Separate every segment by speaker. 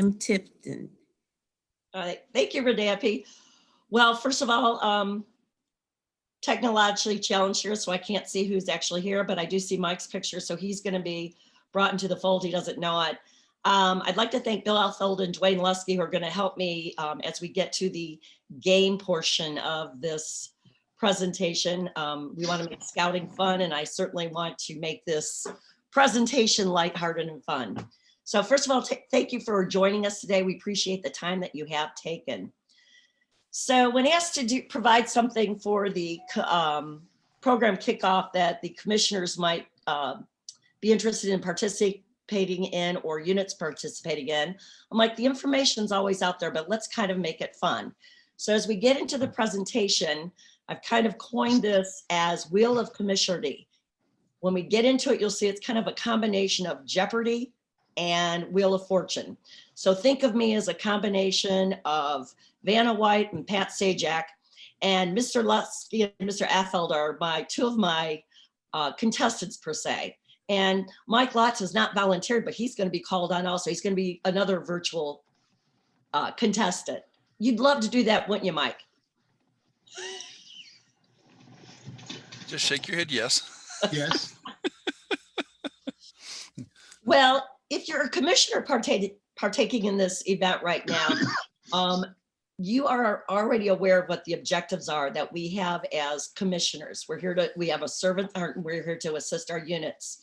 Speaker 1: M. Tipton.
Speaker 2: All right, thank you, Radapi. Well, first of all, technologically challenged here, so I can't see who's actually here, but I do see Mike's picture, so he's going to be brought into the fold. He doesn't know it. I'd like to thank Bill Alfeld and Dwayne Lusky, who are going to help me as we get to the game portion of this presentation. We want to make scouting fun, and I certainly want to make this presentation lighthearted and fun. So first of all, thank you for joining us today. We appreciate the time that you have taken. So when asked to provide something for the program kickoff that the commissioners might be interested in participating in or units participating in, I'm like, the information's always out there, but let's kind of make it fun. So as we get into the presentation, I've kind of coined this as Wheel of Commishardy. When we get into it, you'll see it's kind of a combination of Jeopardy and Wheel of Fortune. So think of me as a combination of Vanna White and Pat Sajak, and Mr. Lusky and Mr. Affeld are two of my contestants per se. And Mike Lotz has not volunteered, but he's going to be called on also. He's going to be another virtual contestant. You'd love to do that, wouldn't you, Mike?
Speaker 3: Just shake your head, yes.
Speaker 4: Yes.
Speaker 2: Well, if you're a commissioner partaking in this event right now, you are already aware of what the objectives are that we have as commissioners. We have a servant heart, and we're here to assist our units.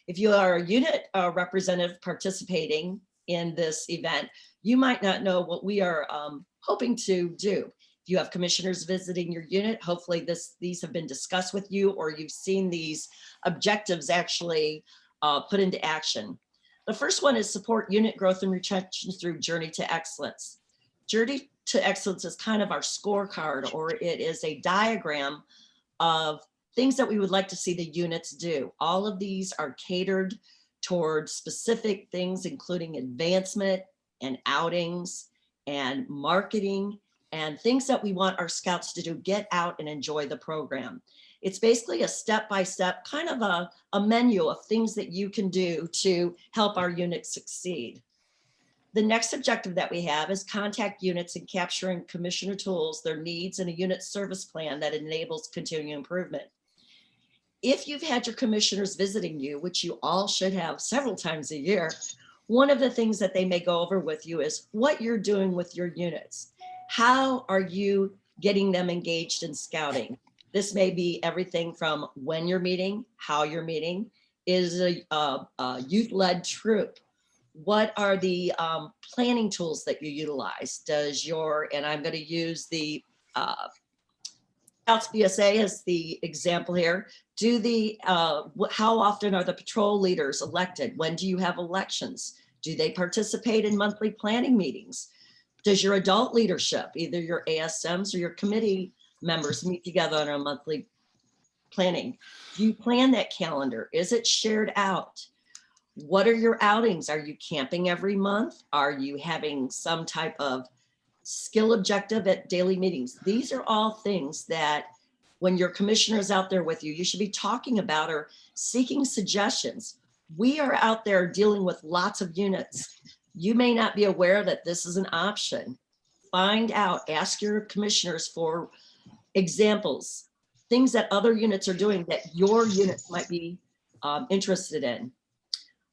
Speaker 2: If you are a unit representative participating in this event, you might not know what we are hoping to do. If you have commissioners visiting your unit, hopefully these have been discussed with you, or you've seen these objectives actually put into action. The first one is support unit growth and retention through Journey to Excellence. Journey to Excellence is kind of our scorecard, or it is a diagram of things that we would like to see the units do. All of these are catered towards specific things, including advancement and outings and marketing and things that we want our scouts to do, get out and enjoy the program. It's basically a step-by-step kind of a menu of things that you can do to help our units succeed. The next objective that we have is contact units and capturing commissioner tools, their needs, and a unit service plan that enables continuing improvement. If you've had your commissioners visiting you, which you all should have several times a year, one of the things that they may go over with you is what you're doing with your units. How are you getting them engaged in scouting? This may be everything from when you're meeting, how you're meeting, is a youth-led troop. What are the planning tools that you utilize? Does and I'm going to use the Scouts BSA as the example here. How often are the patrol leaders elected? When do you have elections? Do they participate in monthly planning meetings? Does your adult leadership, either your ASMs or your committee members, meet together on a monthly planning? Do you plan that calendar? Is it shared out? What are your outings? Are you camping every month? Are you having some type of skill objective at daily meetings? These are all things that when your commissioner is out there with you, you should be talking about or seeking suggestions. We are out there dealing with lots of units. You may not be aware that this is an option. Find out, ask your commissioners for examples, things that other units are doing that your units might be interested in.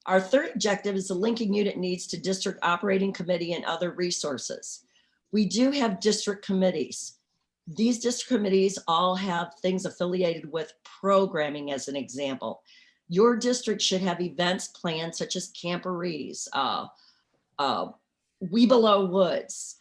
Speaker 2: Our third objective is the linking unit needs to district operating committee and other resources. We do have district committees. These district committees all have things affiliated with programming, as an example. Your district should have events planned such as camporees, We Below Woods,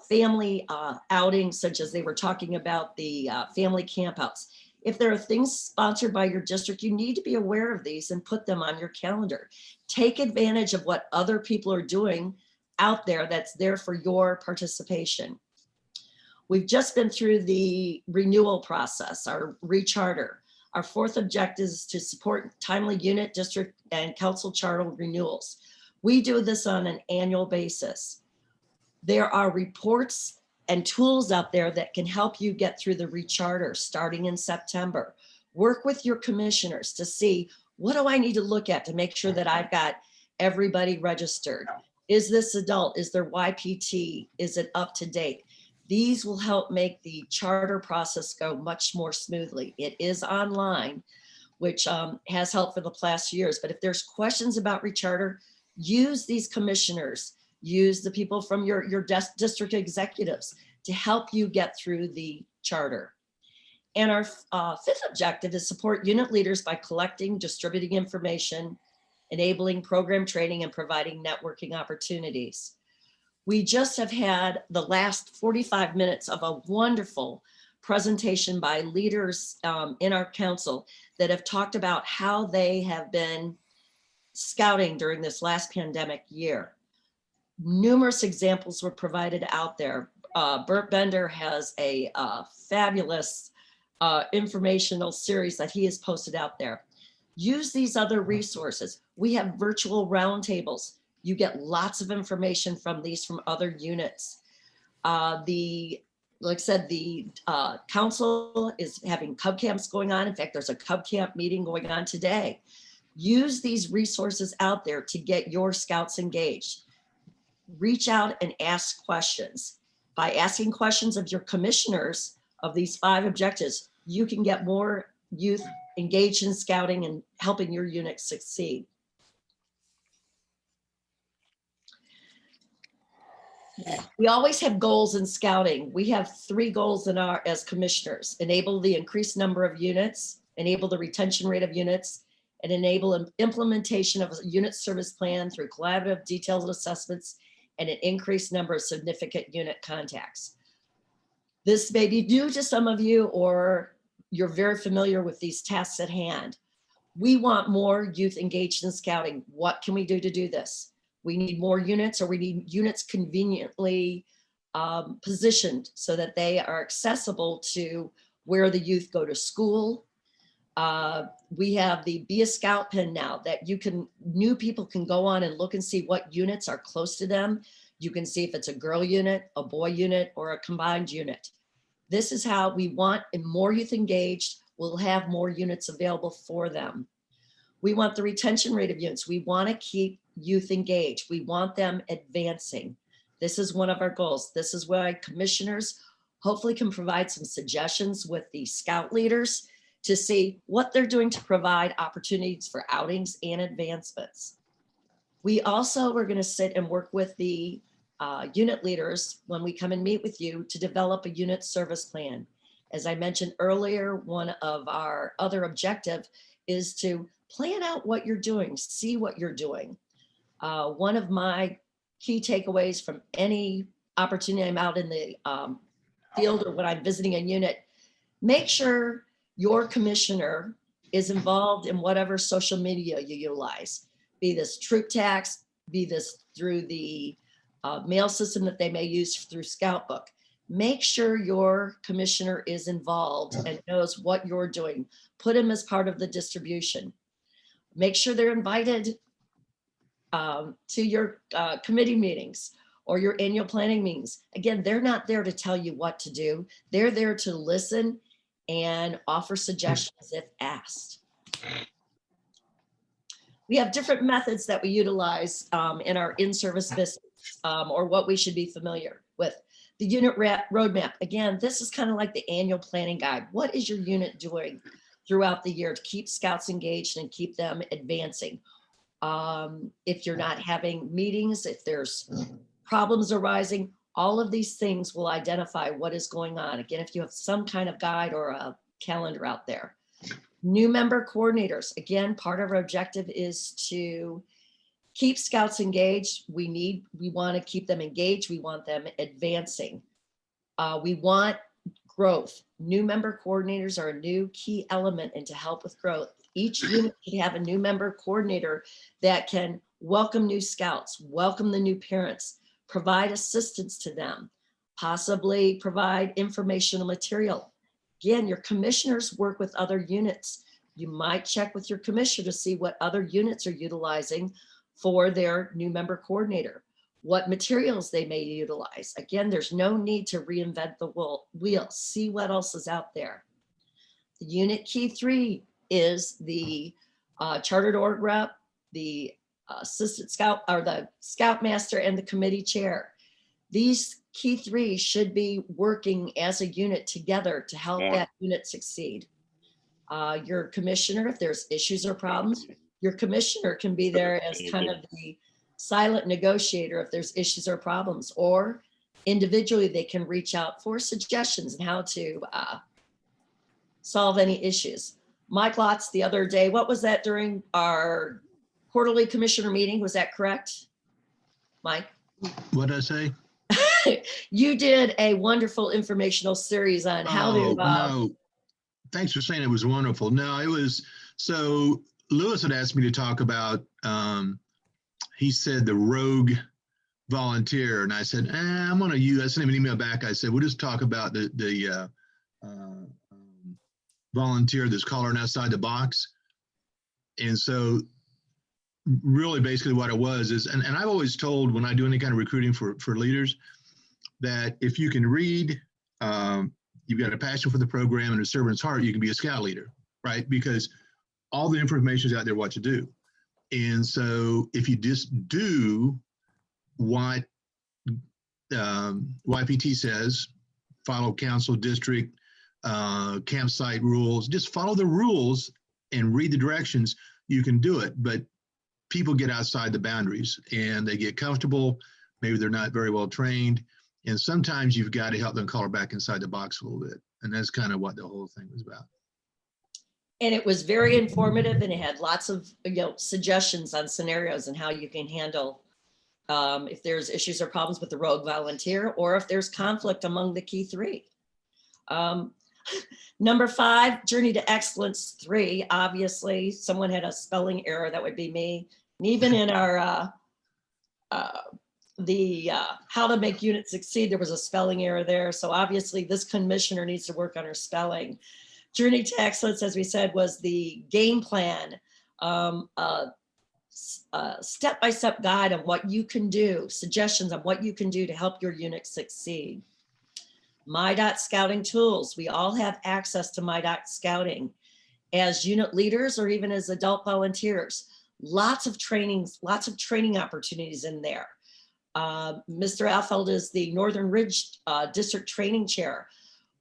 Speaker 2: family outings such as they were talking about the family campouts. If there are things sponsored by your district, you need to be aware of these and put them on your calendar. Take advantage of what other people are doing out there that's there for your participation. We've just been through the renewal process, our recharter. Our fourth objective is to support timely unit, district, and council charter renewals. We do this on an annual basis. There are reports and tools out there that can help you get through the recharter starting in September. Work with your commissioners to see, what do I need to look at to make sure that I've got everybody registered? Is this adult? Is there YPT? Is it up to date? These will help make the charter process go much more smoothly. It is online, which has helped for the past years. But if there's questions about recharter, use these commissioners, use the people from your district executives to help you get through the charter. And our fifth objective is support unit leaders by collecting, distributing information, enabling program training, and providing networking opportunities. We just have had the last 45 minutes of a wonderful presentation by leaders in our council that have talked about how they have been scouting during this last pandemic year. Numerous examples were provided out there. Bert Bender has a fabulous informational series that he has posted out there. Use these other resources. We have virtual roundtables. You get lots of information from these from other units. Like I said, the council is having cub camps going on. In fact, there's a cub camp meeting going on today. Use these resources out there to get your scouts engaged. Reach out and ask questions. By asking questions of your commissioners of these 5 objectives, you can get more youth engaged in scouting and helping your unit succeed. We always have goals in scouting. We have 3 goals in our as commissioners: enable the increased number of units, enable the retention rate of units, and enable implementation of a unit service plan through collaborative detailed assessments and an increased number of significant unit contacts. This may be new to some of you, or you're very familiar with these tasks at hand. We want more youth engaged in scouting. What can we do to do this? We need more units, or we need units conveniently positioned so that they are accessible to where the youth go to school. We have the Be a Scout pin now that new people can go on and look and see what units are close to them. You can see if it's a girl unit, a boy unit, or a combined unit. This is how we want more youth engaged. We'll have more units available for them. We want the retention rate of units. We want to keep youth engaged. We want them advancing. This is one of our goals. This is why commissioners hopefully can provide some suggestions with the scout leaders to see what they're doing to provide opportunities for outings and advancements. We also are going to sit and work with the unit leaders when we come and meet with you to develop a unit service plan. As I mentioned earlier, one of our other objective is to plan out what you're doing, see what you're doing. One of my key takeaways from any opportunity I'm out in the field or when I'm visiting a unit, make sure your commissioner is involved in whatever social media you utilize, be this troop tax, be this through the mail system that they may use through Scoutbook. Make sure your commissioner is involved and knows what you're doing. Put them as part of the distribution. Make sure they're invited to your committee meetings or your annual planning meetings. Again, they're not there to tell you what to do. They're there to listen and offer suggestions if asked. We have different methods that we utilize in our in-service business or what we should be familiar with. The unit roadmap, again, this is kind of like the annual planning guide. What is your unit doing throughout the year to keep scouts engaged and keep them advancing? If you're not having meetings, if there's problems arising, all of these things will identify what is going on. Again, if you have some kind of guide or a calendar out there. New member coordinators. Again, part of our objective is to keep scouts engaged. We want to keep them engaged. We want them advancing. We want growth. New member coordinators are a new key element and to help with growth. Each unit should have a new member coordinator that can welcome new scouts, welcome the new parents, provide assistance to them, possibly provide informational material. Again, your commissioners work with other units. You might check with your commissioner to see what other units are utilizing for their new member coordinator, what materials they may utilize. Again, there's no need to reinvent the wheel. See what else is out there. The unit key 3 is the chartered org rep, the assistant scout or the scoutmaster and the committee chair. These key three should be working as a unit together to help that unit succeed. Your commissioner, if there's issues or problems, your commissioner can be there as kind of the silent negotiator if there's issues or problems, or individually they can reach out for suggestions on how to solve any issues. Mike Lotz the other day, what was that during our quarterly commissioner meeting? Was that correct, Mike?
Speaker 1: What did I say?
Speaker 2: You did a wonderful informational series on how to.
Speaker 1: No, thanks for saying it was wonderful. No, it was, so Lewis had asked me to talk about, he said the rogue volunteer. And I said, I'm going to use, I sent him an email back. I said, we'll just talk about the volunteer that's coloring outside the box. And so really basically what it was is, and I've always told when I do any kind of recruiting for leaders, that if you can read, you've got a passion for the program and a servant's heart, you can be a scout leader, right? Because all the information is out there what to do. And so if you just do what YPT says, follow council, district, campsite rules, just follow the rules and read the directions, you can do it. But people get outside the boundaries and they get comfortable. Maybe they're not very well trained. And sometimes you've got to help them color back inside the box a little bit. And that's kind of what the whole thing was about.
Speaker 2: And it was very informative, and it had lots of suggestions on scenarios and how you can handle if there's issues or problems with the rogue volunteer, or if there's conflict among the key three. Number 5, Journey to Excellence 3. Obviously, someone had a spelling error. That would be me. And even in our how to make units succeed, there was a spelling error there. So obviously this commissioner needs to work on her spelling. Journey to Excellence, as we said, was the game plan, step-by-step guide on what you can do, suggestions on what you can do to help your unit succeed. Scouting tools. We all have access to Scouting as unit leaders or even as adult volunteers. Lots of training opportunities in there. Mr. Alfeld is the Northern Ridge District Training Chair.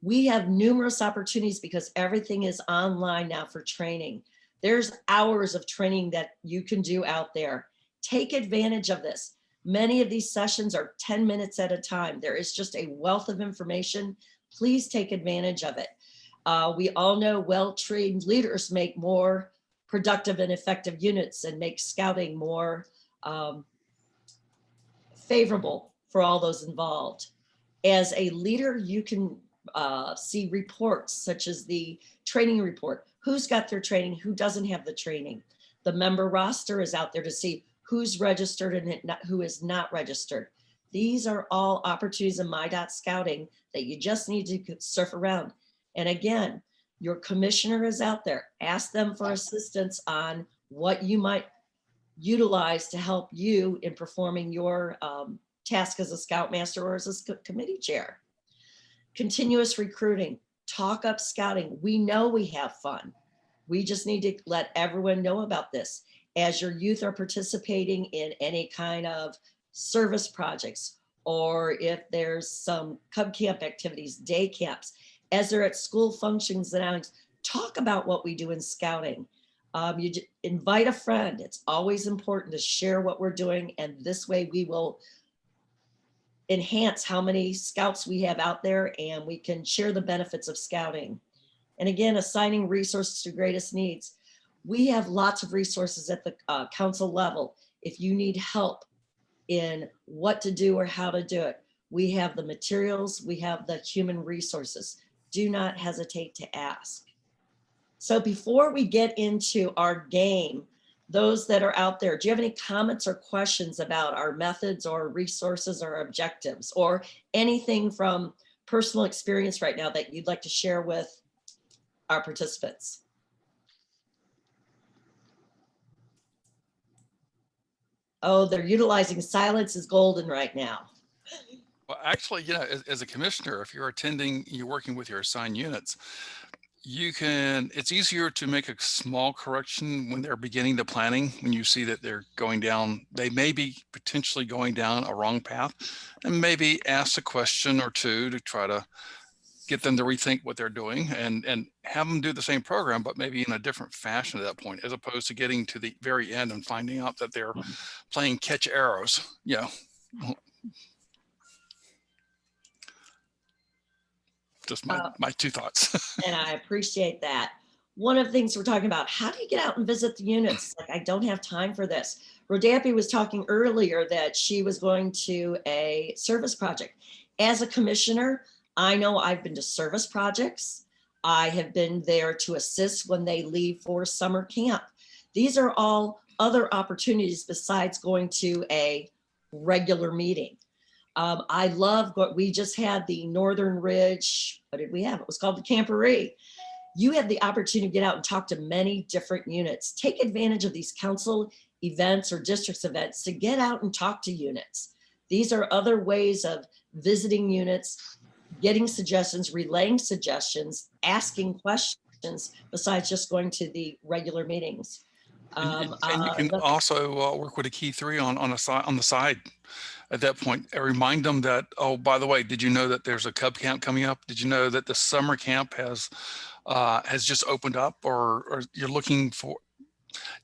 Speaker 2: We have numerous opportunities because everything is online now for training. There's hours of training that you can do out there. Take advantage of this. Many of these sessions are 10 minutes at a time. There is just a wealth of information. Please take advantage of it. We all know well-trained leaders make more productive and effective units and make scouting more favorable for all those involved. As a leader, you can see reports such as the training report. Who's got their training? Who doesn't have the training? The member roster is out there to see who's registered and who is not registered. These are all opportunities in Scouting that you just need to surf around. And again, your commissioner is out there. Ask them for assistance on what you might utilize to help you in performing your task as a scoutmaster or as a committee chair. Continuous recruiting, talk up scouting. We know we have fun. We just need to let everyone know about this. As your youth are participating in any kind of service projects, or if there's some Cub Camp activities, day camps, as they're at school functions and outings, talk about what we do in scouting. You invite a friend. It's always important to share what we're doing, and this way we will enhance how many scouts we have out there, and we can share the benefits of scouting. And again, assigning resources to greatest needs. We have lots of resources at the council level. If you need help in what to do or how to do it, we have the materials, we have the human resources. Do not hesitate to ask. So before we get into our game, those that are out there, do you have any comments or questions about our methods or resources or objectives, or anything from personal experience right now that you'd like to share with our participants? Oh, they're utilizing silence is golden right now.
Speaker 3: Well, actually, as a commissioner, if you're working with your assigned units, It's easier to make a small correction when they're beginning the planning, when you see that they're going down, they may be potentially going down a wrong path, and maybe ask a question or two to try to get them to rethink what they're doing, and have them do the same program, but maybe in a different fashion at that point, as opposed to getting to the very end and finding out that they're playing catch arrows. Just my two thoughts.
Speaker 2: And I appreciate that. One of the things we're talking about, how do you get out and visit the units? Like, I don't have time for this. Rodapi was talking earlier that she was going to a service project. As a commissioner, I know I've been to service projects. I have been there to assist when they leave for summer camp. These are all other opportunities besides going to a regular meeting. I love what we just had, the Northern Ridge. What did we have? It was called the Camporee. You have the opportunity to get out and talk to many different units. Take advantage of these council events or districts events to get out and talk to units. These are other ways of visiting units, getting suggestions, relaying suggestions, asking questions, besides just going to the regular meetings.
Speaker 3: And you can also work with a key three on the side. At that point, remind them that, oh, by the way, did you know that there's a Cub camp coming up? Did you know that the summer camp has just opened up, or you're looking for?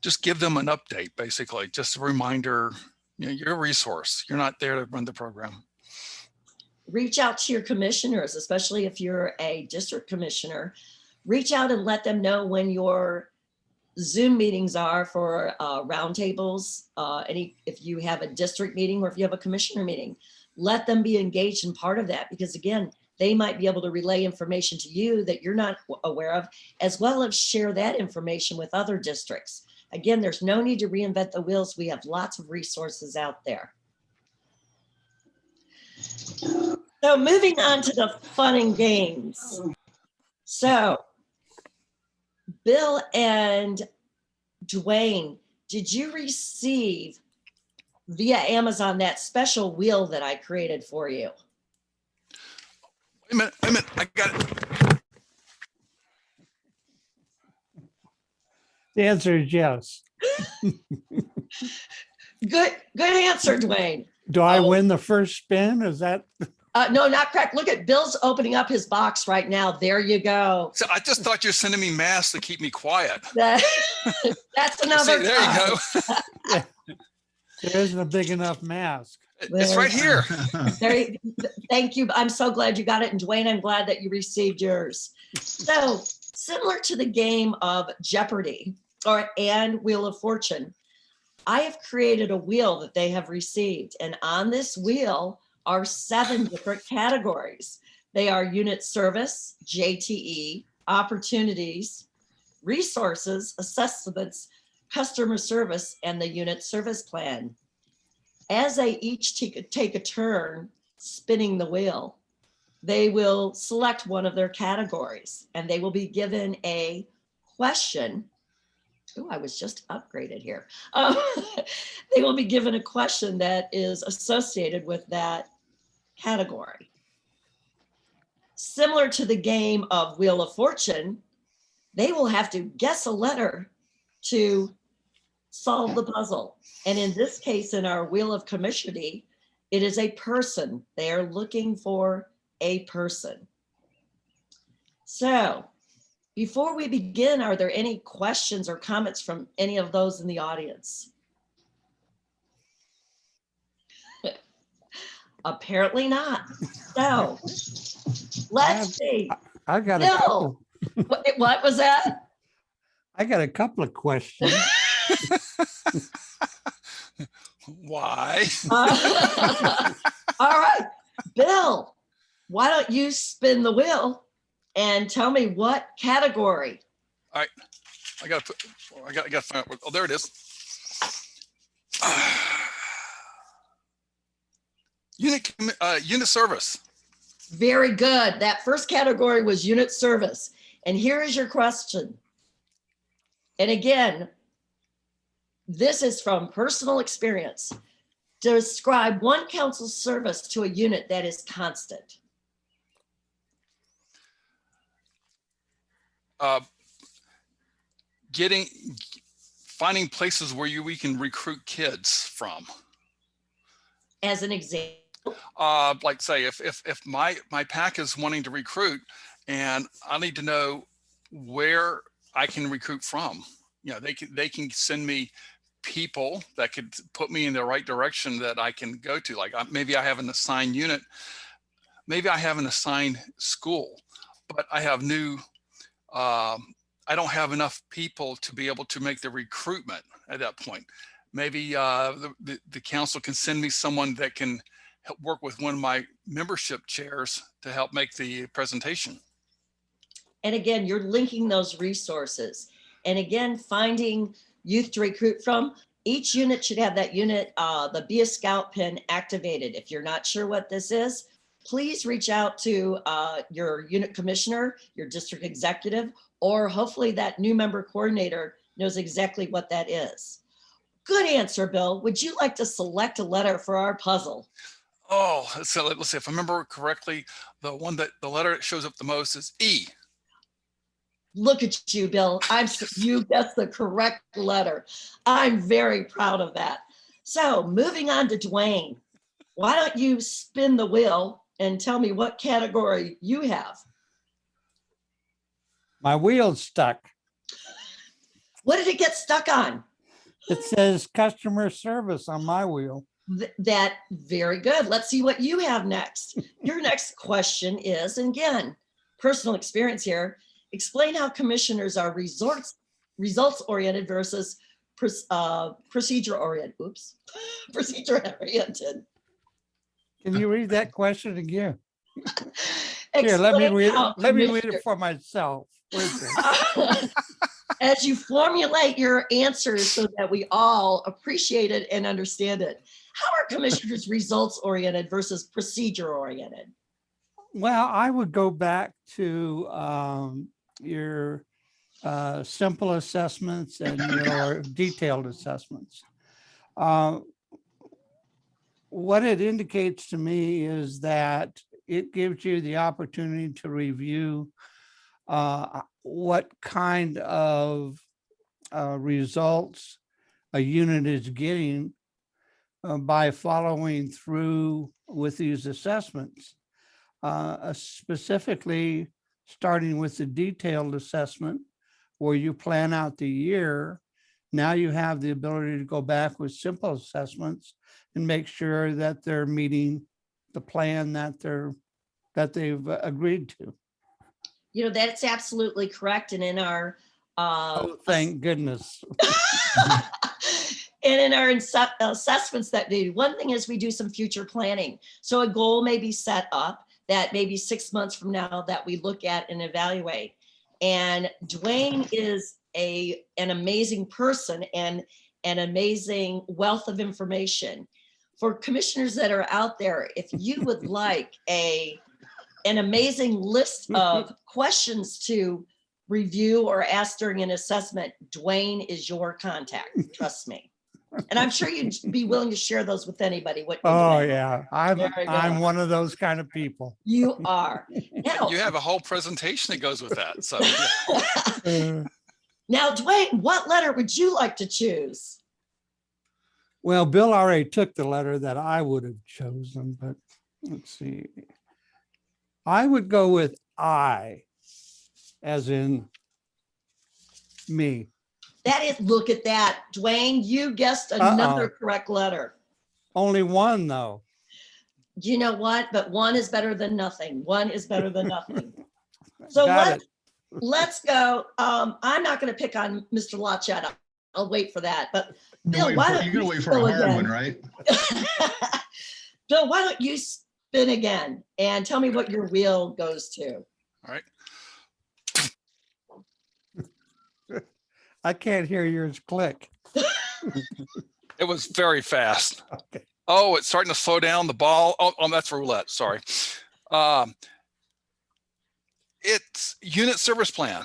Speaker 3: Just give them an update, basically, just a reminder. You're a resource. You're not there to run the program.
Speaker 2: Reach out to your commissioners, especially if you're a district commissioner. Reach out and let them know when your Zoom meetings are for roundtables, if you have a district meeting or if you have a commissioner meeting, let them be engaged in part of that, because again, they might be able to relay information to you that you're not aware of, as well as share that information with other districts. Again, there's no need to reinvent the wheels. We have lots of resources out there. So moving on to the fun and games. So Bill and Dwayne, did you receive via Amazon that special wheel that I created for you?
Speaker 3: Wait a minute, I got it.
Speaker 4: The answer is yes.
Speaker 2: Good answer, Dwayne.
Speaker 4: Do I win the first spin? Is that?
Speaker 2: No, not correct. Look at Bill's opening up his box right now. There you go.
Speaker 3: So I just thought you were sending me masks to keep me quiet.
Speaker 2: That's another.
Speaker 3: See, there you go.
Speaker 4: Yeah. There isn't a big enough mask.
Speaker 3: It's right here.
Speaker 2: Thank you. I'm so glad you got it. And Dwayne, I'm glad that you received yours. So similar to the game of Jeopardy and Wheel of Fortune, I have created a wheel that they have received. And on this wheel are 7 different categories. They are unit service, JTE, opportunities, resources, assessments, customer service, and the unit service plan. As they each take a turn spinning the wheel, they will select one of their categories and they will be given a question. Oh, I was just upgraded here. They will be given a question that is associated with that category. Similar to the game of Wheel of Fortune, they will have to guess a letter to solve the puzzle. And in this case, in our Wheel of Commishardy, it is a person. They are looking for a person. So before we begin, are there any questions or comments from any of those in the audience? Apparently not. So let's see.
Speaker 4: I got
Speaker 2: Bill,
Speaker 4: a couple.
Speaker 2: What was that?
Speaker 4: I got a couple of questions.
Speaker 3: Why?
Speaker 2: All right, Bill, why don't you spin the wheel and tell me what category?
Speaker 3: All right, I got to find out. Oh, there it is. Unit service.
Speaker 2: Very good. That first category was unit service. And here is your question. And again, this is from personal experience. Describe one council service to a unit that is constant.
Speaker 3: finding places where we can recruit kids from.
Speaker 2: As an example.
Speaker 3: Like say if my pack is wanting to recruit and I need to know where I can recruit from, you know, they can send me people that could put me in the right direction that I can go to. Like maybe I have an assigned unit, maybe I have an assigned school, but I have I don't have enough people to be able to make the recruitment at that point. Maybe the council can send me someone that can help work with one of my membership chairs to help make the presentation.
Speaker 2: And again, you're linking those resources. And again, finding youth to recruit from. Each unit should have that unit, the Be a Scout pin activated. If you're not sure what this is, please reach out to your unit commissioner, your district executive, or hopefully that new member coordinator knows exactly what that is. Good answer, Bill. Would you like to select a letter for our puzzle?
Speaker 3: Oh, so let's see if I remember correctly, the letter that shows up the most is E.
Speaker 2: Look at you, Bill. You guessed the correct letter. I'm very proud of that. So moving on to Dwayne, why don't you spin the wheel and tell me what category you have?
Speaker 4: My wheel's stuck.
Speaker 2: What did it get stuck on?
Speaker 4: It says customer service on my wheel.
Speaker 2: That very good. Let's see what you have next. Your next question is, and again, personal experience here. Explain how commissioners are results oriented versus procedure oriented. Oops, procedure oriented.
Speaker 4: Can you read that question again? Here, let me read it for myself.
Speaker 2: As you formulate your answers so that we all appreciate it and understand it. How are commissioners results oriented versus procedure oriented?
Speaker 4: Well, I would go back to your simple assessments and your detailed assessments. What it indicates to me is that it gives you the opportunity to review what kind of results a unit is getting by following through with these assessments, specifically starting with the detailed assessment where you plan out the year. Now you have the ability to go back with simple assessments and make sure that they're meeting the plan that they've agreed to.
Speaker 2: You know, that's absolutely correct. And in our
Speaker 4: oh, thank goodness.
Speaker 2: And in our assessments that we do, one thing is we do some future planning. So a goal may be set up that maybe 6 months from now that we look at and evaluate. And Dwayne is an amazing person and an amazing wealth of information. For commissioners that are out there, if you would like an amazing list of questions to review or ask during an assessment, Dwayne is your contact, trust me. And I'm sure you'd be willing to share those with anybody.
Speaker 4: Oh yeah, I'm one of those kind of people.
Speaker 2: You are. Now,
Speaker 3: You have a whole presentation that goes with that. So yeah.
Speaker 2: Now, Dwayne, what letter would you like to choose?
Speaker 4: Well, Bill already took the letter that I would have chosen, but let's see. I would go with I, as in me.
Speaker 2: That is, look at that. Dwayne, you guessed another correct letter.
Speaker 4: Only one though.
Speaker 2: You know what? But one is better than nothing. One is better than nothing. So let's go. I'm not going to pick on Mr. Lachette. I'll wait for that. But Bill, why don't
Speaker 1: you're going to wait for a hard one, right?
Speaker 2: Bill, why don't you spin again and tell me what your wheel goes to?
Speaker 3: All right.
Speaker 4: I can't hear yours click.
Speaker 3: It was very fast.
Speaker 4: Okay.
Speaker 3: Oh, it's starting to slow down the ball. Oh, that's roulette. Sorry. It's unit service plan.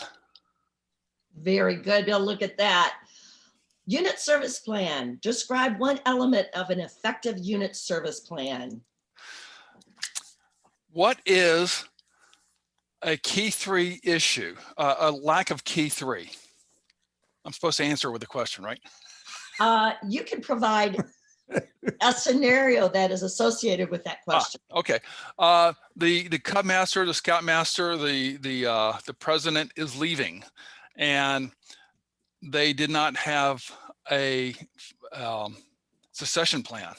Speaker 2: Very good, Bill. Look at that. Unit service plan. Describe one element of an effective unit service plan.
Speaker 3: What is A key 3 issue, a lack of key 3. I'm supposed to answer with a question, right?
Speaker 2: You can provide a scenario that is associated with that question.
Speaker 3: Okay. The Cub Master, the Scout Master, the president is leaving, and they did not have a succession plan.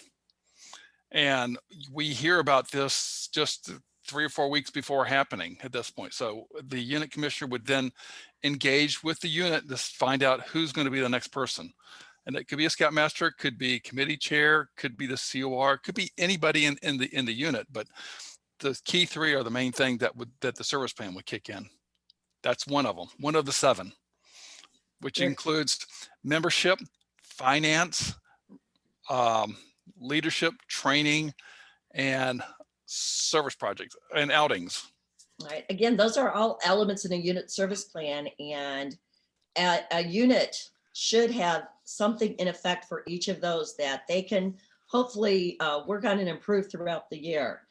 Speaker 3: And we hear about this just 3 or 4 weeks before happening at this point. So the unit commissioner would then engage with the unit to find out who's going to be the next person. And it could be a scoutmaster, could be committee chair, could be the COR, could be anybody in the unit. But the key 3 are the main thing that the service plan would kick in. That's one of them, one of the 7, which includes membership, finance, leadership, training, and service projects and outings.
Speaker 2: All right. Again, those are all elements in a unit service plan, and a unit should have something in effect for each of those that they can hopefully work on and improve throughout the year.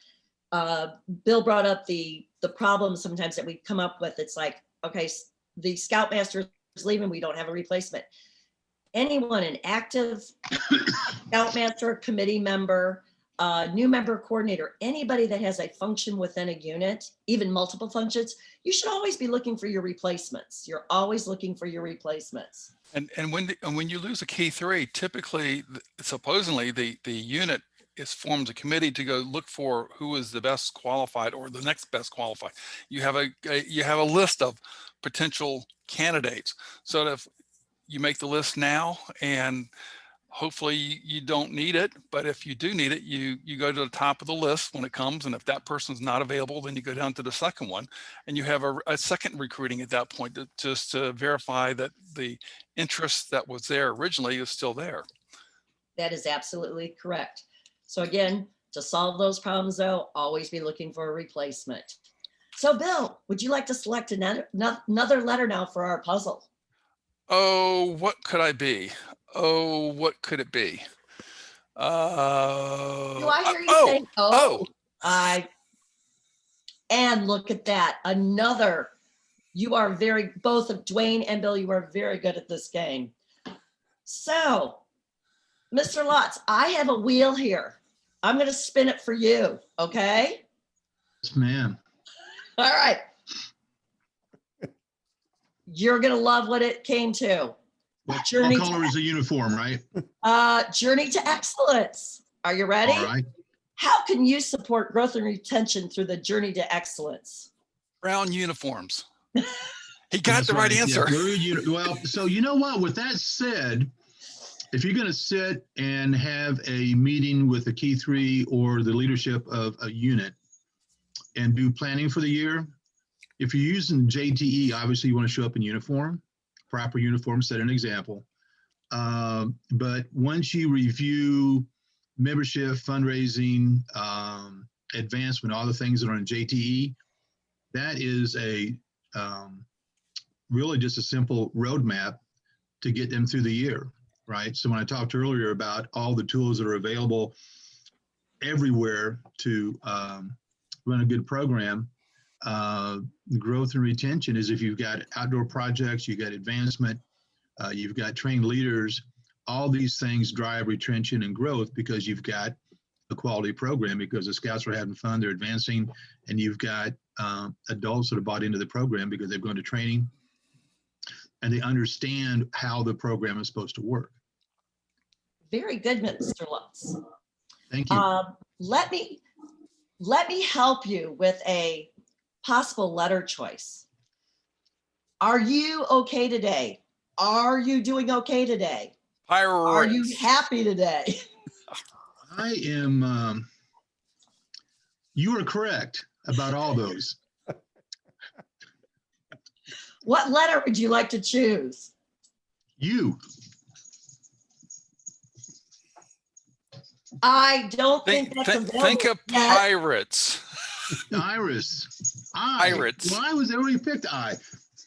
Speaker 2: Bill brought up the problem sometimes that we come up with. It's like, okay, the Scoutmaster is leaving, we don't have a replacement. Anyone, an active Scoutmaster, committee member, new member coordinator, anybody that has a function within a unit, even multiple functions, you should always be looking for your replacements. You're always looking for your replacements.
Speaker 3: And when you lose a key 3, typically, supposedly the unit forms a committee to go look for who is the best qualified or the next best qualified. You have a list of potential candidates. So that if you make the list now, and hopefully you don't need it, but if you do need it, you go to the top of the list when it comes, and if that person's not available, then you go down to the second one, and you have a second recruiting at that point just to verify that the interest that was there originally is still there.
Speaker 2: That is absolutely correct. So again, to solve those problems though, always be looking for a replacement. So Bill, would you like to select another letter now for our puzzle?
Speaker 3: Oh, what could I be? Oh, what could it be?
Speaker 2: Do I hear you saying, and look at that. Another, both of Dwayne and Bill, you are very good at this game. So, Mr. Lutz, I have a wheel here. I'm going to spin it for you, okay?
Speaker 1: Yes, ma'am.
Speaker 2: All right. You're going to love what it came to.
Speaker 1: What color is the uniform, right?
Speaker 2: Journey to excellence. Are you ready?
Speaker 1: All right.
Speaker 2: How can you support growth and retention through the journey to excellence?
Speaker 3: Brown uniforms. He got the right answer.
Speaker 1: Yeah, well, so you know what? With that said, if you're going to sit and have a meeting with the key 3 or the leadership of a unit and do planning for the year, if you're using JTE, obviously you want to show up in uniform, proper uniform, set an example. But once you review membership, fundraising, advancement, all the things that are in JTE, that is really just a simple roadmap to get them through the year, right? So when I talked earlier about all the tools that are available everywhere to run a good program, growth and retention is if you've got outdoor projects, you've got advancement, you've got trained leaders, all these things drive retention and growth because you've got a quality program, because the scouts are having fun, they're advancing, and you've got adults that are bought into the program because they've gone to training and they understand how the program is supposed to work.
Speaker 2: Very good, Mr. Lutz.
Speaker 1: Thank you.
Speaker 2: Let me help you with a possible letter choice. Are you okay today? Are you doing okay today?
Speaker 3: Pirates.
Speaker 2: Are you happy today?
Speaker 1: I am, you are correct about all those.
Speaker 2: What letter would you like to choose?
Speaker 1: You.
Speaker 2: I don't think that's available.
Speaker 3: Think of
Speaker 2: yet.
Speaker 3: pirates.
Speaker 1: Iris.
Speaker 3: Pirates.
Speaker 1: Well, I was already picked I.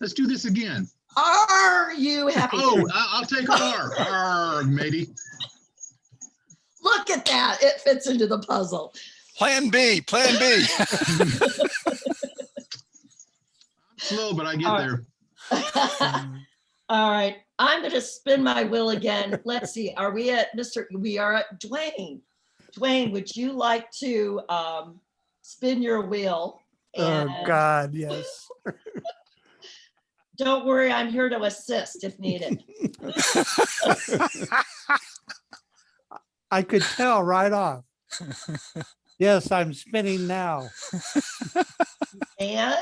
Speaker 1: Let's do this again.
Speaker 2: Are you happy?
Speaker 1: Oh, I'll take R. R, matey.
Speaker 2: Look at that. It fits into the puzzle.
Speaker 3: Plan B. Plan B.
Speaker 1: slow, but I get
Speaker 2: All
Speaker 1: there.
Speaker 2: All right, I'm going to spin my wheel again. Let's see. Are we at we are at Dwayne. Dwayne, would you like to spin your wheel?
Speaker 4: Oh,
Speaker 2: And
Speaker 4: God, yes.
Speaker 2: don't worry, I'm here to assist if needed.
Speaker 4: I could tell right off. Yes, I'm spinning now.
Speaker 2: And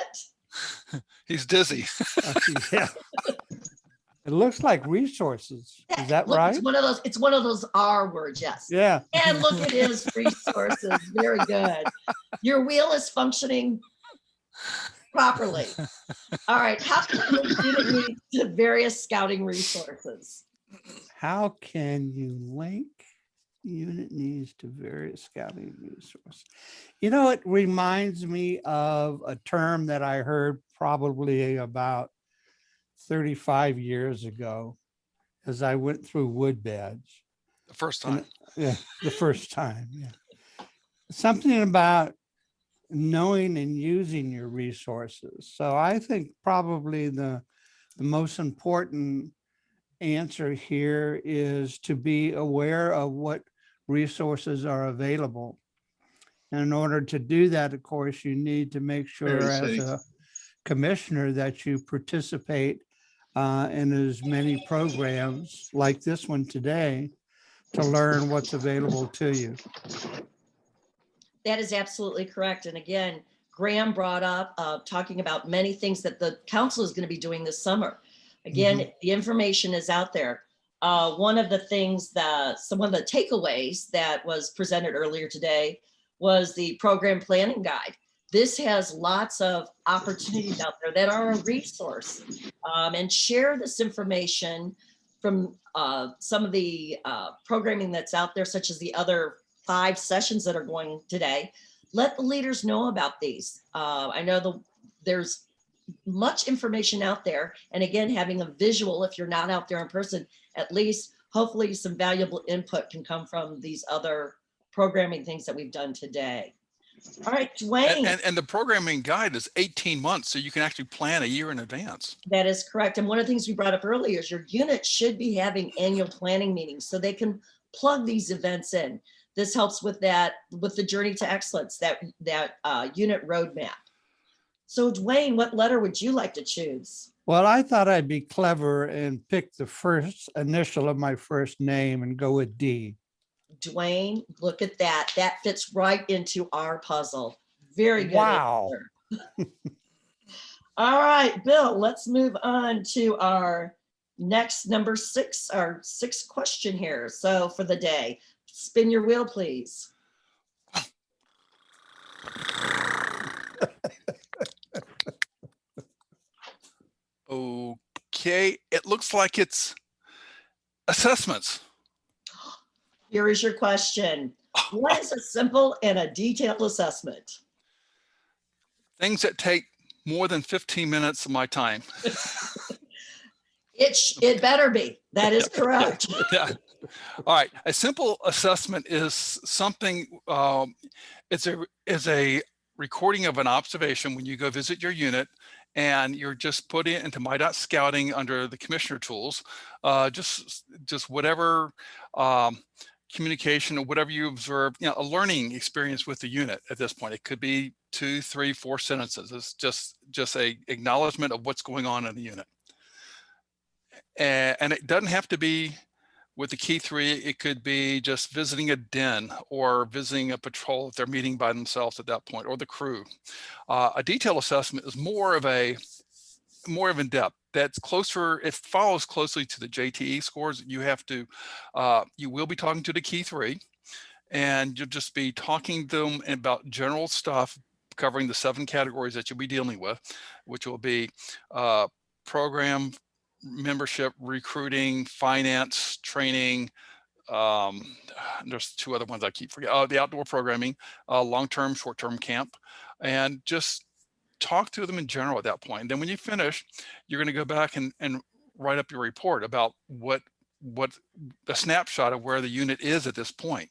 Speaker 3: He's dizzy.
Speaker 4: Yeah. It looks like resources. Is that
Speaker 2: look,
Speaker 4: right?
Speaker 2: it's one of those R words, yes.
Speaker 4: Yeah.
Speaker 2: And look at his resources. Very good. Your wheel is functioning properly. All right. How can you link unit needs to various scouting resources?
Speaker 4: How can you link unit needs to various scouting resources? You know, it reminds me of a term that I heard probably about 35 years ago as I went through wood beds.
Speaker 3: The first
Speaker 4: And,
Speaker 3: time.
Speaker 4: yeah, the first time. Yeah. Something about knowing and using your resources. So I think probably the most important answer here is to be aware of what resources are available. And in order to do that, of course, you need to make sure
Speaker 1: Very
Speaker 4: as
Speaker 1: safe.
Speaker 4: a commissioner that you participate in as many programs like this one today to learn what's available to you.
Speaker 2: That is absolutely correct. And again, Graham brought up talking about many things that the council is going to be doing this summer. Again, the information is out there. One of the things that some of the takeaways that was presented earlier today was the program planning guide. This has lots of opportunities out there that are a resource, and share this information from some of the programming that's out there, such as the other 5 sessions that are going today. Let the leaders know about these. I know there's much information out there. And again, having a visual, if you're not out there in person, at least hopefully some valuable input can come from these other programming things that we've done today. All right, Dwayne.
Speaker 3: And the programming guide is 18 months, so you can actually plan a year in advance.
Speaker 2: That is correct. And one of the things we brought up earlier is your unit should be having annual planning meetings so they can plug these events in. This helps with that, with the journey to excellence, that unit roadmap. So Dwayne, what letter would you like to choose?
Speaker 4: Well, I thought I'd be clever and pick the first initial of my first name and go with D.
Speaker 2: Dwayne, look at that. That fits right into our puzzle. Very good.
Speaker 4: Wow.
Speaker 2: All right, Bill, let's move on to our next number 6, our 6th question here. So for the day, spin your wheel, please.
Speaker 3: Okay, it looks like it's assessments.
Speaker 2: Here is your question. What is a simple and a detailed assessment?
Speaker 3: Things that take more than 15 minutes of my time.
Speaker 2: It better be. That is correct.
Speaker 3: Yeah. All right. A simple assessment is something, it's a recording of an observation when you go visit your unit, and you're just putting it into my.scouting under the commissioner tools. Just whatever communication or whatever you observe, a learning experience with the unit at this point. It could be 2, 3, 4 sentences. It's just a acknowledgement of what's going on in the unit. And it doesn't have to be with the key 3. It could be just visiting a den or visiting a patrol if they're meeting by themselves at that point, or the crew. A detailed assessment is more of in depth. That's closer. It follows closely to the JTE scores. You have to. You will be talking to the key 3, and you'll just be talking to them about general stuff, covering the 7 categories that you'll be dealing with, which will be program, membership, recruiting, finance, training. There's 2 other ones I keep forgetting. The outdoor programming, long-term, short-term camp, and just talk to them in general at that point. And then when you finish, you're going to go back and write up your report about what a snapshot of where the unit is at this point.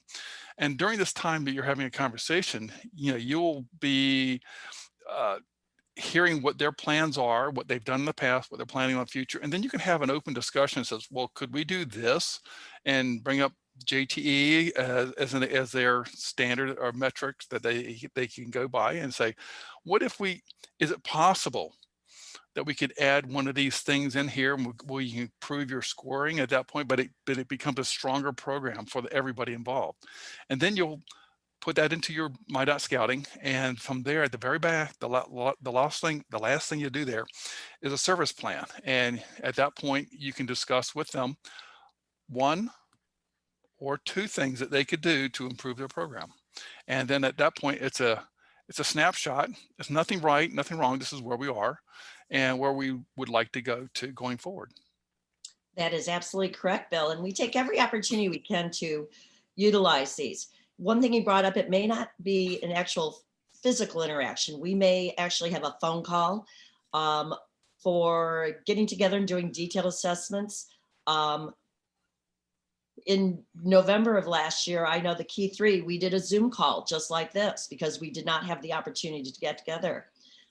Speaker 3: And during this time that you're having a conversation, you'll be hearing what their plans are, what they've done in the past, what they're planning on the future. And then you can have an open discussion that says, well, could we do this? And bring up JTE as their standard or metrics that they can go by and say, what if is it possible that we could add one of these things in here and will you improve your scoring at that point, but it becomes a stronger program for everybody involved. And then you'll put that into your My.Scouting, and from there at the very back, the last thing you do there is a service plan. And at that point, you can discuss with them 1 or 2 things that they could do to improve their program. And then at that point, it's a snapshot. It's nothing right, nothing wrong. This is where we are and where we would like to go to going forward.
Speaker 2: That is absolutely correct, Bill. And we take every opportunity we can to utilize these. One thing you brought up, it may not be an actual physical interaction. We may actually have a phone call for getting together and doing detailed assessments. In November of last year, I know the Key 3, we did a Zoom call just like this because we did not have the opportunity to get together.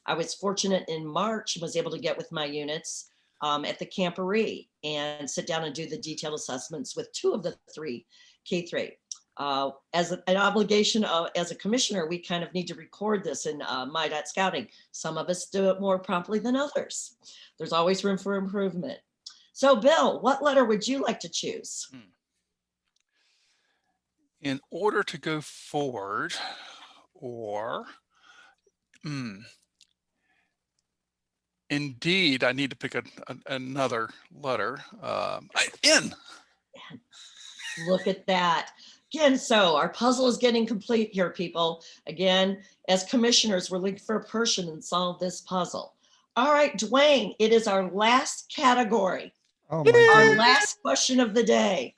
Speaker 2: I was fortunate in March, was able to get with my units at the camporee and sit down and do the detailed assessments with 2 of the 3 Key 3. As an obligation as a commissioner, we kind of need to record this in My.Scouting. Some of us do it more promptly than others. There's always room for improvement. So Bill, what letter would you like to choose?
Speaker 3: In order to go forward, or indeed, I need to pick another letter. N.
Speaker 2: Look at that. Again, so our puzzle is getting complete here, people. Again, as commissioners, we're looking for a person and solve this puzzle. All right, Dwayne, it is our last category.
Speaker 4: Oh my
Speaker 2: Our
Speaker 4: goodness.
Speaker 2: last question of the day.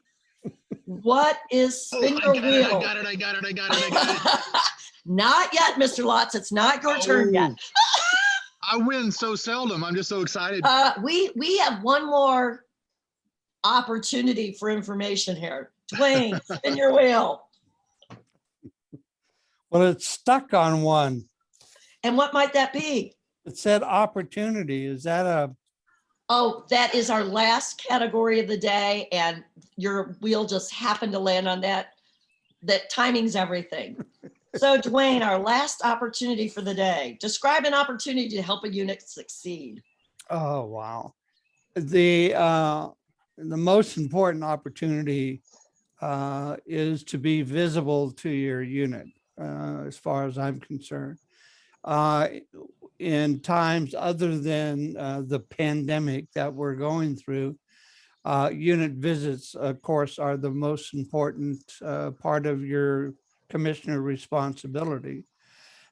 Speaker 2: What is spin your wheel?
Speaker 1: I got it.
Speaker 2: Not yet, Mr. Lotz. It's not your turn yet.
Speaker 1: I win so seldom. I'm just so excited.
Speaker 2: We have one more opportunity for information here. Dwayne, spin your wheel.
Speaker 4: Well, it's stuck on one.
Speaker 2: And what might that be?
Speaker 4: It said opportunity. Is that a?
Speaker 2: Oh, that is our last category of the day, and your wheel just happened to land on that. That timing's everything. So Dwayne, our last opportunity for the day. Describe an opportunity to help a unit succeed.
Speaker 4: Oh, wow. The most important opportunity is to be visible to your unit, as far as I'm concerned. In times other than the pandemic that we're going through, unit visits, of course, are the most important part of your commissioner responsibility.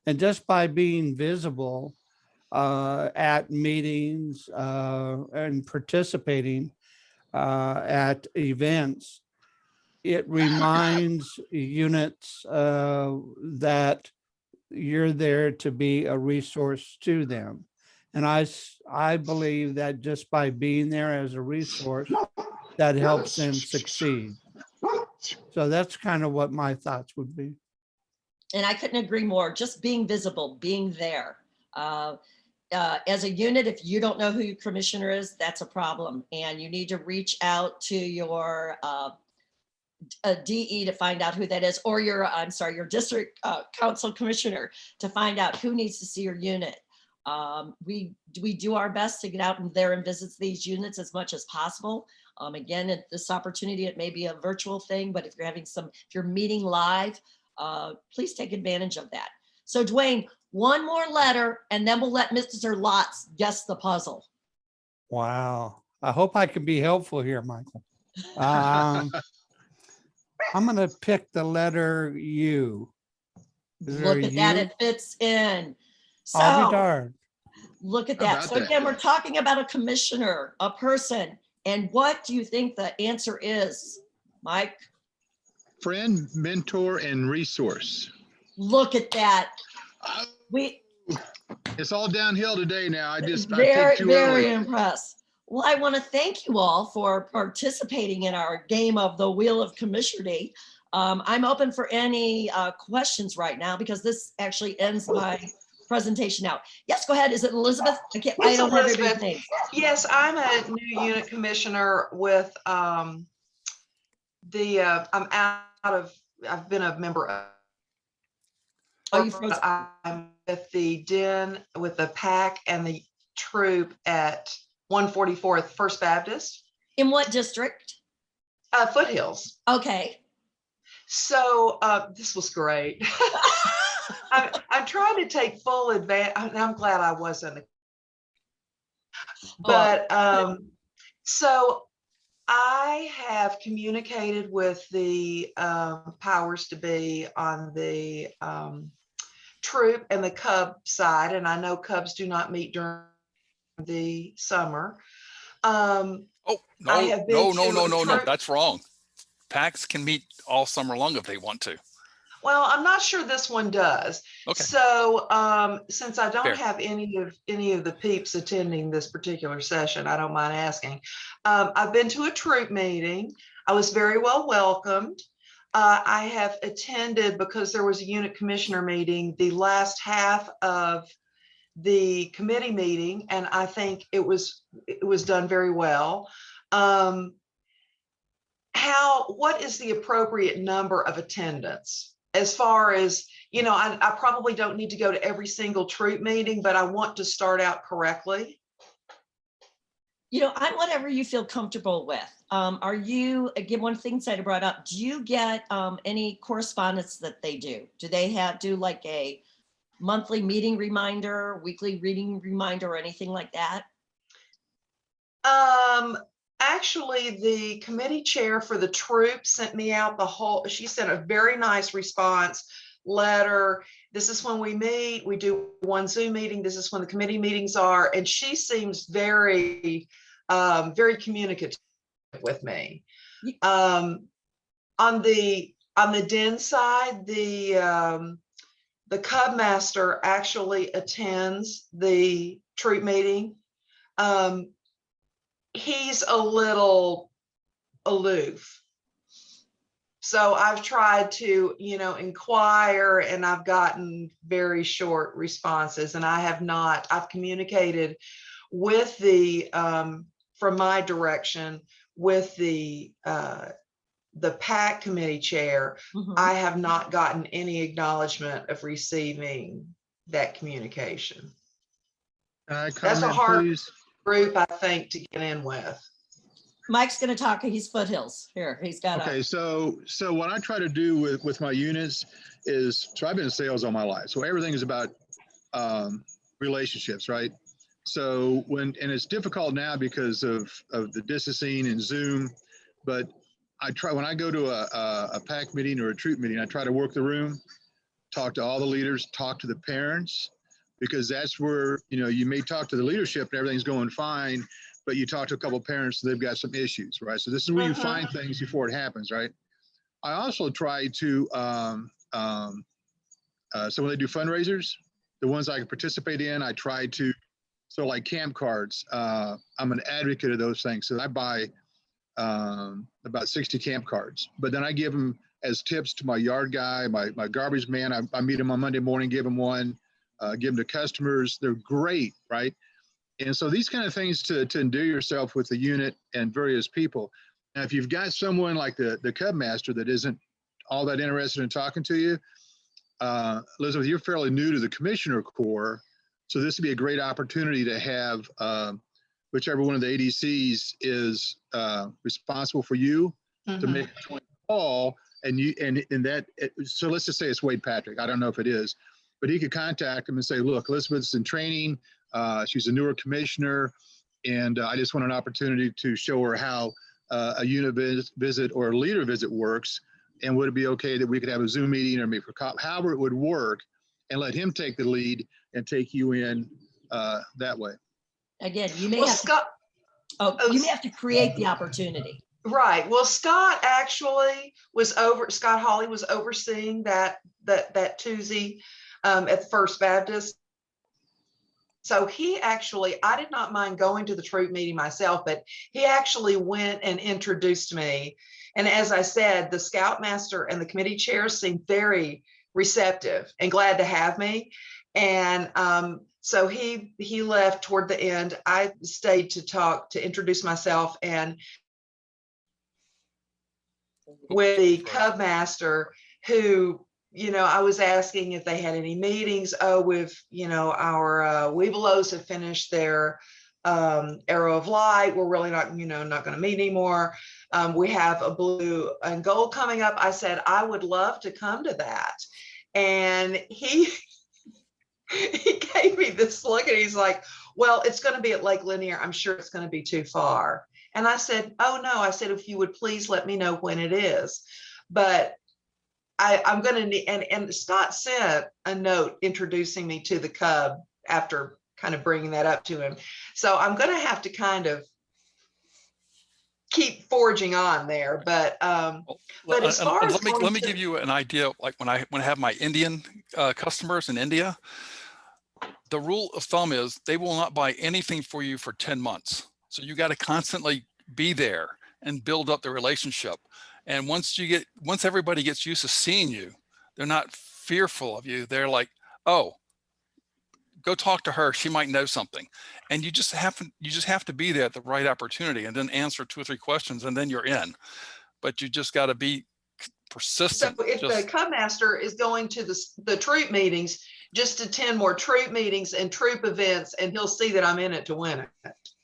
Speaker 4: And just by being visible at meetings and participating at events, it reminds units that you're there to be a resource to them. And I believe that just by being there as a resource, that helps them succeed. So that's kind of what my thoughts would be.
Speaker 2: And I couldn't agree more. Just being visible, being there. As a unit, if you don't know who your commissioner is, that's a problem. And you need to reach out to your DE to find out who that is, or your district council commissioner to find out who needs to see your unit. We do our best to get out there and visit these units as much as possible. Again, at this opportunity, it may be a virtual thing, but if you're meeting live, please take advantage of that. So Dwayne, one more letter, and then we'll let Mr. Lotz guess the puzzle.
Speaker 4: Wow. I hope I can be helpful here, Michael. I'm going to pick the letter U.
Speaker 2: Look at that, it fits in. So
Speaker 4: I'll be darned.
Speaker 2: look at that. So again, we're talking about a commissioner, a person. And what do you think the answer is, Mike?
Speaker 1: Friend, mentor, and resource.
Speaker 2: Look at that.
Speaker 1: It's all downhill today now. I
Speaker 2: Very impressed. Well, I want to thank you all for participating in our game of the Wheel of Commishardy. I'm open for any questions right now because this actually ends my presentation out. Yes, go ahead. Is it Elizabeth? I
Speaker 5: It's
Speaker 2: don't have everybody's
Speaker 5: Elizabeth.
Speaker 2: names.
Speaker 5: Yes, I'm a new unit commissioner with I'm I've been a member of.
Speaker 2: Oh, you froze.
Speaker 5: I'm with the Den, with the PAC and the troop at 144th First Baptist,
Speaker 2: In what district?
Speaker 5: Foothills.
Speaker 2: Okay.
Speaker 5: So this was great. I'm trying to take full advantage. I'm glad I wasn't. But so I have communicated with the powers to be on the troop and the Cub side, and I know Cubs do not meet during the summer.
Speaker 3: Oh, no,
Speaker 5: I have been
Speaker 3: no,
Speaker 5: to
Speaker 3: that's wrong. PACs can meet all summer long if they want to.
Speaker 5: Well, I'm not sure this one does.
Speaker 3: Okay.
Speaker 5: So since I don't
Speaker 3: Fair.
Speaker 5: have any of the peeps attending this particular session, I don't mind asking. I've been to a troop meeting. I was very well welcomed. I have attended, because there was a unit commissioner meeting, the last half of the committee meeting, and I think it was done very well. What is the appropriate number of attendance? As far as, I probably don't need to go to every single troop meeting, but I want to start out correctly.
Speaker 2: I'm whatever you feel comfortable with. Are you, again, one thing that I brought up, do you get any correspondence that they do? Do they do like a monthly meeting reminder, weekly reading reminder, or anything like that?
Speaker 5: Actually, the committee chair for the troop sent me out she sent a very nice response letter. This is when we meet. We do one Zoom meeting. This is when the committee meetings are. And she seems very, very communicative with me. On the Den side, the Cub Master actually attends the troop meeting. He's a little aloof. So I've tried to, inquire, and I've gotten very short responses, and I've communicated with from my direction with the PAC committee chair.
Speaker 2: Mhm.
Speaker 5: I have not gotten any acknowledgement of receiving that communication. That's a hard group, I think, to get in with.
Speaker 2: Mike's going to talk. He's Foothills here. He's got
Speaker 1: Okay, so what I try to do with my units is, so I've been in sales all my life, so everything is about relationships, right? So and it's difficult now because of the distancing and Zoom, but when I go to a PAC meeting or a troop meeting, I try to work the room, talk to all the leaders, talk to the parents, because that's where, you may talk to the leadership and everything's going fine, but you talk to a couple of parents, they've got some issues, right? So this is where you find things before it happens, right? I also try to, so when they do fundraisers, the ones I can participate in, I try to, so like camp cards, I'm an advocate of those things. So I buy about 60 camp cards, but then I give them as tips to my yard guy, my garbage man. I meet him on Monday morning, give him one, give them to customers. They're great, right? And so these kind of things to endear yourself with the unit and various people. Now, if you've got someone like the Cub Master that isn't all that interested in talking to you, Elizabeth, you're fairly new to the Commissioner Corps. So this would be a great opportunity to have whichever one of the ADCs is responsible for you to make a joint call. And so let's just say it's Wade Patrick. I don't know if it is, but he could contact him and say, look, Elizabeth's in training. She's a newer commissioner, and I just want an opportunity to show her how a unit visit or a leader visit works. And would it be okay that we could have a Zoom meeting or maybe however it would work, and let him take the lead and take you in that way.
Speaker 2: Again, you may have you may have to create the opportunity.
Speaker 5: Right. Well, Scott actually Scott Hawley was overseeing that Tuesday at First Baptist. So I did not mind going to the troop meeting myself, but he actually went and introduced me. And as I said, the Scoutmaster and the committee chairs seemed very receptive and glad to have me. And so he left toward the end. I stayed to introduce myself, and with the Cub Master, who, I was asking if they had any meetings. Oh, our Weebelows have finished their Arrow of Light. We're really not going to meet anymore. We have a blue and gold coming up. I said, I would love to come to that. And he gave me this look, and he's like, well, it's going to be at Lake Lanier. I'm sure it's going to be too far. And I said, oh no, I said, if you would please let me know when it is. But I'm going to need, and Scott sent a note introducing me to the Cub after kind of bringing that up to him. So I'm going to have to kind of keep forging on there. But as far as
Speaker 3: let me give you an idea. Like when I have my Indian customers in India, the rule of thumb is they will not buy anything for you for 10 months. So you got to constantly be there and build up the relationship. And once everybody gets used to seeing you, they're not fearful of you. They're like, oh, go talk to her. She might know something. And you just have to be there at the right opportunity, and then answer 2 or 3 questions, and then you're in. But you just got to be persistent.
Speaker 5: So if the Cub Master is going to the troop meetings, just attend more troop meetings and troop events, and he'll see that I'm in it to win it.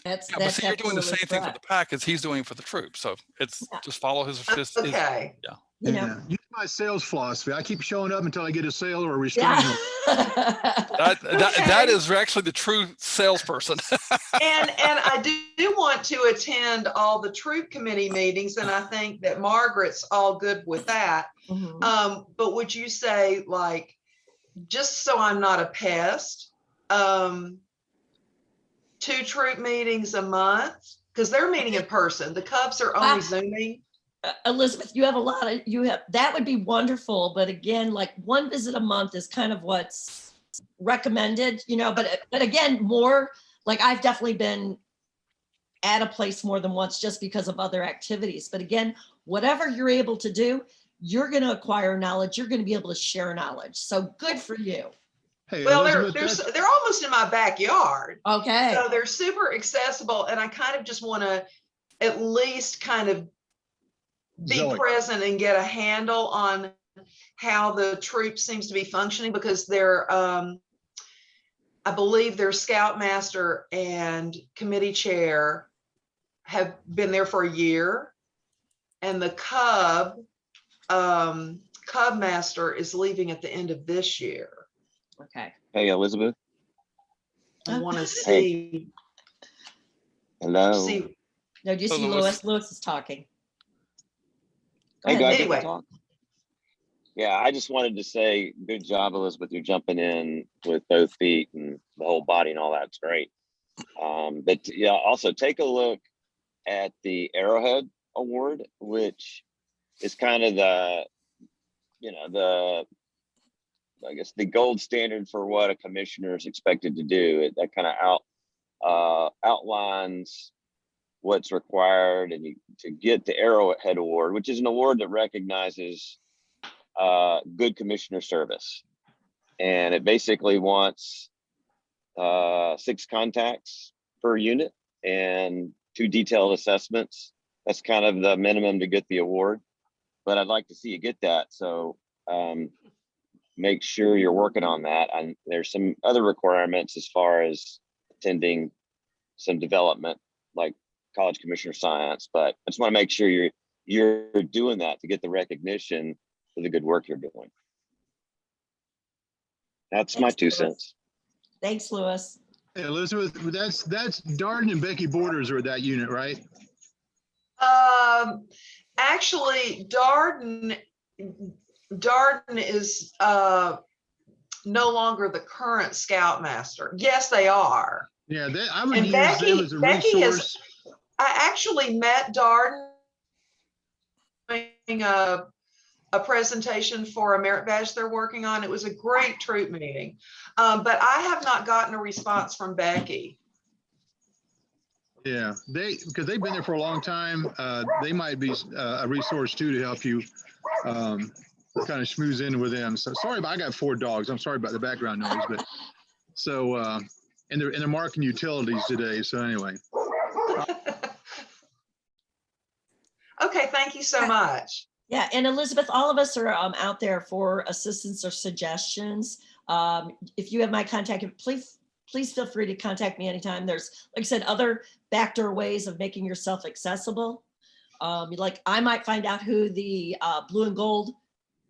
Speaker 2: That's
Speaker 3: you're doing the same thing for the pack as he's doing for the troops. So it's just follow his
Speaker 5: okay.
Speaker 1: Use my sales philosophy. I keep showing up until I get a sale or a restraining order.
Speaker 3: That is actually the true salesperson.
Speaker 5: and I do want to attend all the troop committee meetings, and I think that Margaret's all good with that.
Speaker 2: Mhm.
Speaker 5: But would you say, like, just so I'm not a pest, 2 troop meetings a month, because they're meeting in person. The Cubs are only Zooming.
Speaker 2: Elizabeth, that would be wonderful. But again, like 1 visit a month is kind of what's recommended, but again, more like I've definitely been at a place more than once just because of other activities. But again, whatever you're able to do, you're going to acquire knowledge. You're going to be able to share knowledge. So good for you.
Speaker 1: Hey,
Speaker 5: Well,
Speaker 1: Elizabeth,
Speaker 5: they're almost in my backyard.
Speaker 2: Okay.
Speaker 5: So they're super accessible, and I kind of just want to at least kind of be present and get a handle on how the troop seems to be functioning, because they're I believe their scoutmaster and committee chair have been there for a year, and the Cub master is leaving at the end of this year.
Speaker 2: Okay.
Speaker 6: Hey, Elizabeth.
Speaker 5: I want to see.
Speaker 6: Hello.
Speaker 2: No, do you see Lewis? Lewis is talking.
Speaker 6: Hey, do I get
Speaker 5: Anyway.
Speaker 6: to talk? Yeah, I just wanted to say, good job, Elizabeth. You're jumping in with both feet and the whole body and all that's great. But yeah, also take a look at the Arrowhead Award, which is kind of the gold standard for what a commissioner is expected to do. That kind of outlines what's required to get the Arrowhead Award, which is an award that recognizes good commissioner service. And it basically wants 6 contacts per unit and 2 detailed assessments. That's kind of the minimum to get the award. But I'd like to see you get that. So make sure you're working on that. And there's some other requirements as far as attending some development, like College Commissioner Science. But I just want to make sure you're doing that to get the recognition for the good work you're doing. That's my 2 cents.
Speaker 2: Thanks, Lewis.
Speaker 1: Hey, Elizabeth, that's Darden and Becky Borders are that unit, right?
Speaker 5: Actually, Darden is no longer the current scoutmaster. Yes, they are.
Speaker 1: Yeah, I would
Speaker 5: And
Speaker 1: use them as a resource.
Speaker 5: I actually met Darden doing a presentation for a merit badge they're working on. It was a great troop meeting, but I have not gotten a response from Becky.
Speaker 1: Yeah, because they've been there for a long time. They might be a resource too to help you kind of schmooze in with them. So sorry, I got 4 dogs. I'm sorry about the background noise, but so, and they're marking utilities today. So anyway.
Speaker 5: Okay, thank you so much.
Speaker 2: Yeah, and Elizabeth, all of us are out there for assistance or suggestions. If you have my contact, please feel free to contact me anytime. There's, like I said, other backdoor ways of making yourself accessible. Like I might find out who the blue and gold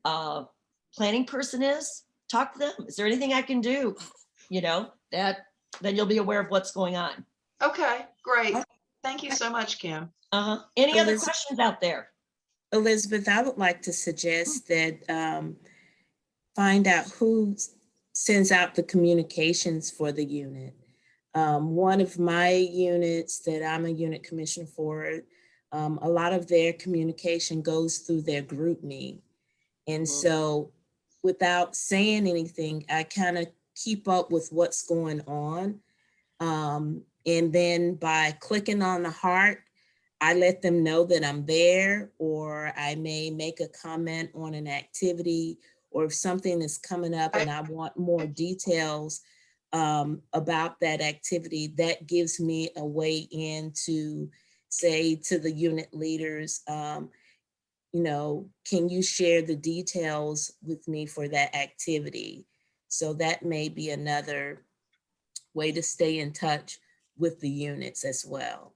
Speaker 2: planning person is. Talk to them. Is there anything I can do? You know, then you'll be aware of what's going on.
Speaker 5: Okay, great. Thank you so much, Kim.
Speaker 2: Any other
Speaker 7: Elizabeth-
Speaker 2: questions out there?
Speaker 7: Elizabeth, I would like to suggest that find out who sends out the communications for the unit. One of my units that I'm a unit commissioner for, a lot of their communication goes through their group me. And so without saying anything, I kind of keep up with what's going on. And then by clicking on the heart, I let them know that I'm there, or I may make a comment on an activity, or if something is coming up and I want more details about that activity, that gives me a way in to say to the unit leaders, you know, can you share the details with me for that activity? So that may be another way to stay in touch with the units as well.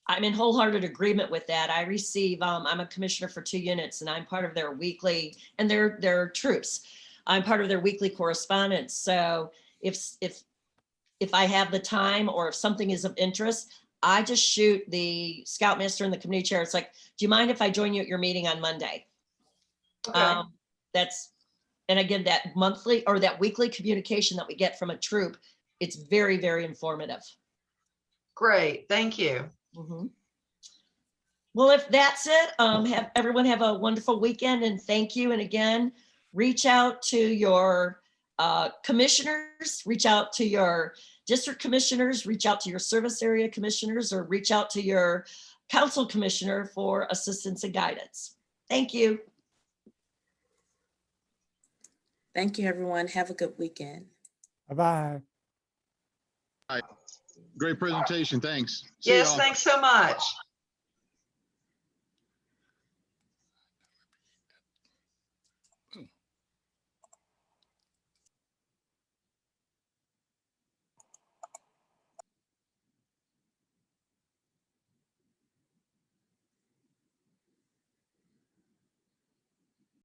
Speaker 2: I'm in wholehearted agreement with that. I receive, I'm a commissioner for 2 units and I'm part of their weekly, and they're troops. I'm part of their weekly correspondence. So if I have the time or if something is of interest, I just shoot the scoutmaster and the committee chair. It's like, do you mind if I join you at your meeting on Monday?
Speaker 5: Okay.
Speaker 2: And again, that monthly or that weekly communication that we get from a troop, it's very, very informative.
Speaker 5: Great, thank you.
Speaker 2: Well, if that's it, have everyone have a wonderful weekend and thank you. And again, reach out to your commissioners, reach out to your district commissioners, reach out to your service area commissioners, or reach out to your council commissioner for assistance and guidance. Thank you.
Speaker 7: Thank you, everyone. Have a good weekend.
Speaker 4: Bye-bye.
Speaker 1: Great presentation. Thanks. See
Speaker 5: Yes,
Speaker 1: y'all.
Speaker 5: thanks so much.